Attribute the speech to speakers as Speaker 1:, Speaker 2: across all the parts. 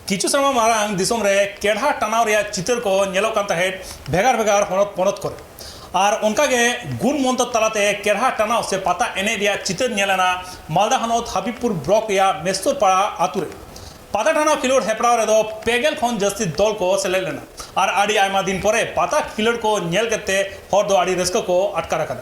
Speaker 1: किछु समय मारांग दिसोम रे केढ़ा टानाव रे चितर को नेलो कान तहेत भेगार भेगार हनत पनत करे और उनकागे गुण मंत्र तलाते केढ़ा टानाव से पाता एने रिया चितर नेलाना मालदा हनत हबीबपुर ब्लॉक या मेस्तोरपाड़ा आतुरे पाता टानाव खिलोड़ हेपड़ाव रे दो पेगेल खन जस्ती दल को सेलेद लेना और आड़ी आयमा दिन परे पाता खिलोड़ को नेल केते हर दो आड़ी रस्क को अटकार रखा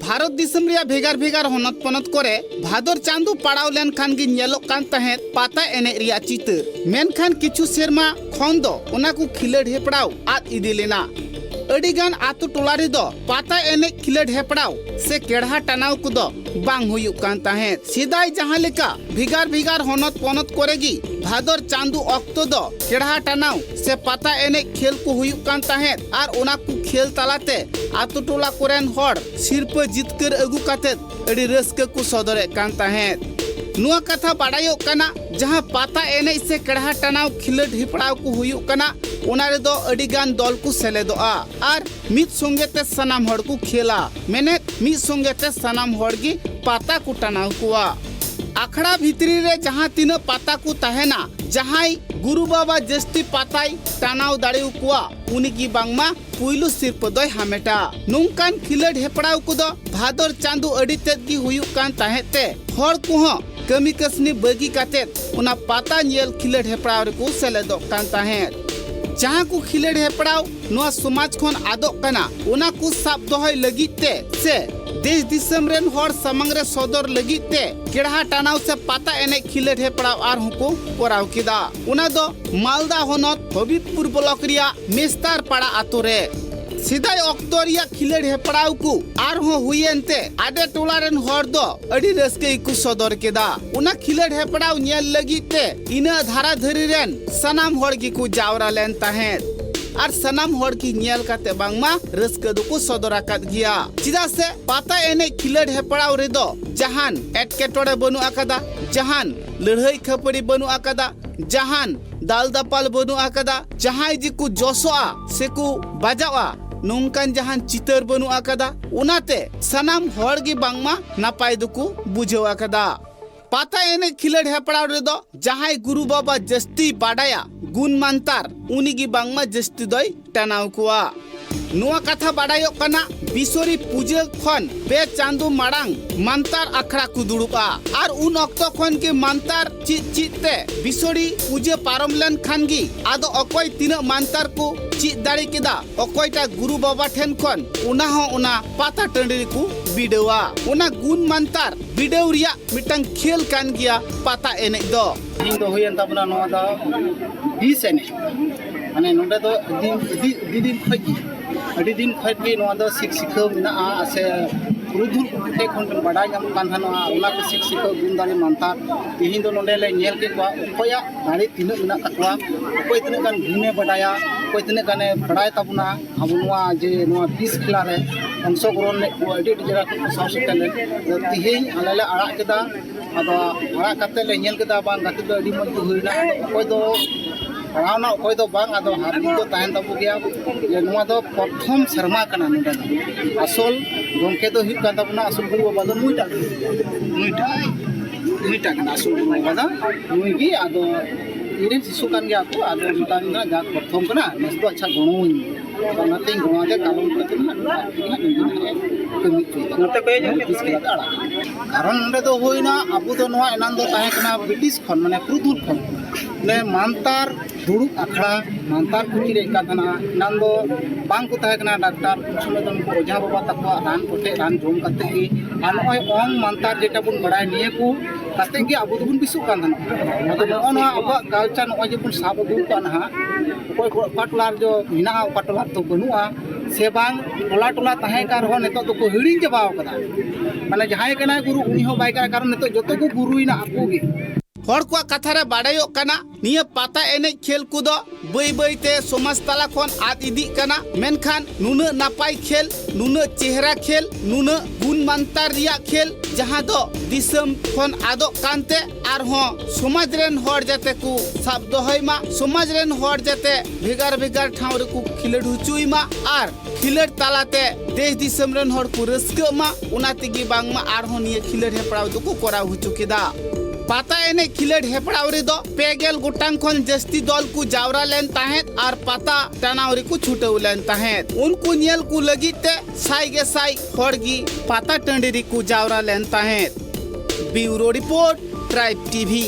Speaker 2: भारत दिसम रिया भेगार भेगार हनत पनत करे भादर चांदू पड़ाव लेन खान गी नेलोग कान तहेत पाता एने रिया चितर मेनखान किछु सेरमा खन दो ओना को खिलड़ हेपड़ाव आद इदी लेना अडिगान आतु टोला रे दो पाता एने खिलड़ हेपड़ाव से केढ़ा टानाव को दो बांग हुयुक कान तहेत सिदाय जहां लेका भेगार भेगार हनत पनत करेगी भादर चांदू अक्तो दो केढ़ा टानाव से पाता एने खेल को हुयुक कान तहेत आर ओना को खेल तालाते आतु टोला कोरेन हर सिरप जितकर अगु कातेत अडी रस्क को सदरे कान तहेत नुआ कथा बाडायो कना जहां पाता एने से केढ़ा टानाव खिलड़ हिपड़ाव को हुयुक कना ओना रे दो अडिगान दल को सेलेदोआ आर मित संगेते सनाम हड़ को खेला मेने मित संगेते सनाम हड़ की पाता को टानाव कुआ आखड़ा भितरी रे जहां तीन पाता को तहेना जहां गुरु बाबा जस्ती पाताई टानाव दाड़ेउ कुआ उनी की बांगमा पुइलु सिरप दोय हामेटा नुंकान खिलड़ हेपड़ाव को दो भादर चांदू अडी तेद की हुयुक कान ताहेते हड़ को कमी कसनी बगी कातेत उना पाता नेल खिलड़ हेपड़ाव रे को सेलेदो कान ताहेत जहां को खिलड़ हेपड़ाव नुआ समाज खन आदोक कना उना को साब दोहय लगिते से देश दिसम रेन हर समंग रे सदर लगिते केढ़ा टानाव से पाता एने खिलड़ हेपड़ाव आर हुको कोराव किदा उना दो मालदा हनत हबीबपुर ब्लॉक रिया मेस्तारपाड़ा आतो रे सिदाय अक्तोरिया खिलड़ हेपड़ाव को आर हो हुयेनते आडे टोला रेन हर दो अडी रस्के को सदर केदा उना खिलड़ हेपड़ाव नेल लगिते इना धारा धरी रेन सनाम हड़ की को जावरा लेन ताहेत और सनाम हड़ की नेल काते बांगमा रस्क दुको सदरा कात गिया चिदा से पाता एने खिलड़ हेपड़ाव रे दो जहान एटकेटोड़े बनु आकादा जहान लड़ाई खपड़ी बनु आकादा जहान दाल दापाल बनु आकादा जहां जी को जोसोआ से को बाजावा नोंकान जहां चितर बनु आकादा उनाते सनाम हड़ की बांगमा नापाय दुको बुझो आकादा पाता एने खिलड़ हेपड़ाव रे दो जहां गुरु बाबा जस्ती बाडाया गुण मानतार उनी की बांगमा जस्ती दोय टानाव कुआ नुआ कथा बाडायो कना बिसोरी पूजा खन बे चांदू माड़ांग मानतार अखड़ा को दुड़ुबा और उन अक्तो खन के मानतार चिते बिसोरी पूजा पारम लेन खानगी आदो अकोय तीना मानतार को चित दाड़ी केदा अकोयटा गुरु बाबा ठेन खन उना पाता टंडी को बिडवा उना गुण मानतार बिडव रिया मिटंग खेल कान गिया पाता एने दो
Speaker 3: इन दो होयन ताबना नोआ दा 20 एने माने नोडे दो दिन खई अड़ी दिन खई नोआ दा सिखसिखो मिना आसे पुरुधुल कुटे खन बडा जाम कान थानो ओना को सिखसिखो गुंदारी मानता तिहिन दो नोडे ले नेल के को कोया दाड़ी तिन मिना तकवा कोई तने कान गुने बडाया कोई तने काने बडाय ताबना अब नोआ जे नोआ 20 खिला रे अंशग्रहण ले को अड़ी जरा को सावसतले तिहिन आले आड़ा केदा अदो आड़ा कते ले नेल केदा बांग गति दो अड़ी मज हुइना कोई दो पढ़ावना कोई दो बांग अदो हाथी दो ताहन तबु गया ये नुआ दो प्रथम शर्मा कना नोडा असल गंके दो हित कान तबना असल गुरु बाबा दो नुइटा कना असल गुरु बाबा दा नुइगी अदो इरे शिशु कान गया को अदो मिताना जा प्रथम कना नेस दो अच्छा गणोई नते गणा दे कालम प्रति ना कमी नते पे जो इसके आड़ा कारण नोडे दो होइना अबु दो नुआ एनान दो ताहे कना ब्रिटिश खन माने पुरुधुल खन ने मानतार दुड़ुब अखड़ा मानतार कुचिरे का थाना नान दो बांग को ताहे कना डॉक्टर समय दम को ओझा बाबा तकवा रान कोटे रान जोम कते की आन ओय ओम मानतार जेटा बुन बडाय निये को कते की अबु दुबुन बिसु कान थाना मतलब नोआ अबा कल्चर नोय जे बुन साब दु कान हा कोई पाटलार जो मिना पाटलार तो बनुआ से बांग टोला टोला ताहे कार हो नेतो तो को हिडिंग जबाव कदा माने जहाय कना गुरु उनी हो बाय का कारण नेतो जतो को गुरुइना आपको गे
Speaker 2: हर को कथा रे बाडायो कना निया पाता एने खेल कूदो बई बईते समाज तला खन आद इदी कना मेनखान नुन नापाय खेल नुन चेहरा खेल नुन गुण मानतार रिया खेल जहां दो दिसम खन आदो कानते आर हो समाज रेन हर जाते को साब दोहय मा समाज रेन हर जाते भेगार भेगार ठाव रे को खिलड़ हुचुई मा आर खिलड़ तालाते देश दिसम रेन हर को रस्का मा उना तेगी बांगमा आरहों निये खिलड़ हेपड़ाव दो को कोराव हुचु केदा पाता एने खिलड़ हेपड़ाव रे दो पेगेल गोटांग खन जस्ती दल को जावरा लेन ताहेत आर पाता टानावरी को छुटेउ लेन ताहेत उनको नियल को लगिते साई हड़गी पाता टंडेरी को जावरा लेन ताहेत ब्यूरो रिपोर्ट ट्राइब टीवी।